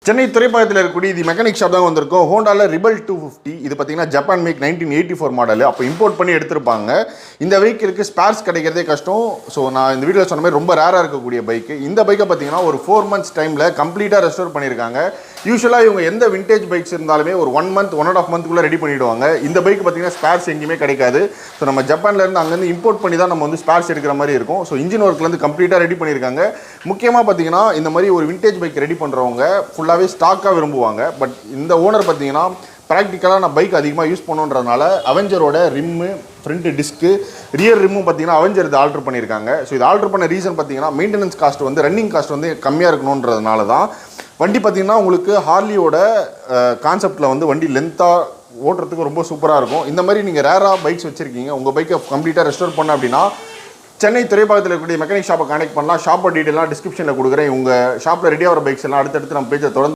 சென்னை துறைப்பாகத்தில் இருக்கக்கூடிய இது mechanic shop தான் வந்திருக்கும். ஹோண்டாவில் ரிபல் 250 இது பார்த்தீங்கன்னா ஜப்பான் மேக் 1984 மாடல். அப்போ இம்போர்ட் பண்ணி எடுத்திருப்பாங்க. இந்த வெஹிக்கிளுக்கு ஸ்பேர்ஸ் கிடைக்கிறதே கஷ்டம். ஸோ நான் இந்த வீடியோவில் சொன்ன மாதிரி ரொம்ப ரேராக இருக்கக்கூடிய பைக்கு. இந்த பைக்கை பார்த்தீங்கன்னா ஒரு 4 months டைமில் கம்ப்ளீட்டாக ரெஸ்டோர் பண்ணியிருக்காங்க. யூஸ்வலாக இவங்க எந்த விண்டேஜ் பைக்ஸ் இருந்தாலுமே ஒரு 1 month 1.5 monthக்குள்ளே ரெடி பண்ணிவிடுவாங்க. இந்த பைக் பார்த்தீங்கன்னா ஸ்பேர்ஸ் எங்கேயுமே கிடைக்காது. ஸோ நம்ம ஜப்பான்லேருந்து அங்கேருந்து இம்போர்ட் பண்ணி தான் நம்ம வந்து ஸ்பேர்ஸ் எடுக்கிற மாதிரி இருக்கும். ஸோ இன்ஜின் ஒர்க்லேருந்து கம்ப்ளீட்டாக ரெடி பண்ணியிருக்காங்க. முக்கியமாக பார்த்தீங்கன்னா இந்த மாதிரி ஒரு விண்டேஜ் பைக் ரெடி பண்ணுறவங்க ஃபுல்லாகவே ஸ்டாக்காக விரும்புவாங்க. பட் இந்த ஓனர் பார்த்தீங்கன்னா ப்ராக்டிக்கலாக நான் பைக் அதிகமாக யூஸ் பண்ணுன்றதுனால அவெஞ்சரோட ரிம்மு, ஃப்ரண்ட் டிஸ்க்கு, ரியர் ரிம்மும் பார்த்தீங்கன்னா அவெஞ்சர் இது ஆல்ட்ரு பண்ணியிருக்காங்க. ஸோ இது ஆல்ட்ரு பண்ண ரீசன் பார்த்தீங்கன்னா மெயின்டெனன்ஸ் காஸ்ட் வந்து ரன்னிங் காஸ்ட் வந்து கம்மியாக இருக்கணுன்றதுனால தான். வண்டி பார்த்தீங்கன்னா உங்களுக்கு ஹார்லியோட கான்செப்டில் வந்து வண்டி லென்த்தாக ஓட்டுறதுக்கு ரொம்ப சூப்பராக இருக்கும். இந்த மாதிரி நீங்கள் ரேராக பைக்ஸ் வச்சுருக்கீங்க, உங்கள் பைக்கை கம்ப்ளீட்டாக ரெஸ்டோர் பண்ண அப்படின்னா சென்னை துறைப்பாகத்தில் இருக்கக்கூடிய மெக்கானிக் ஷாப்பை கான்டெக்ட் பண்ணலாம். ஷாப்போட டீட்டெயிலாம் டிஸ்கிரிப்ஷனில் கொடுக்குறேன். உங்கள் ஷாப்பில் ரெடியாக வர பைக்ஸ் எல்லாம் அடுத்தடுத்து நம்ம பேஜை தொடர்ந்து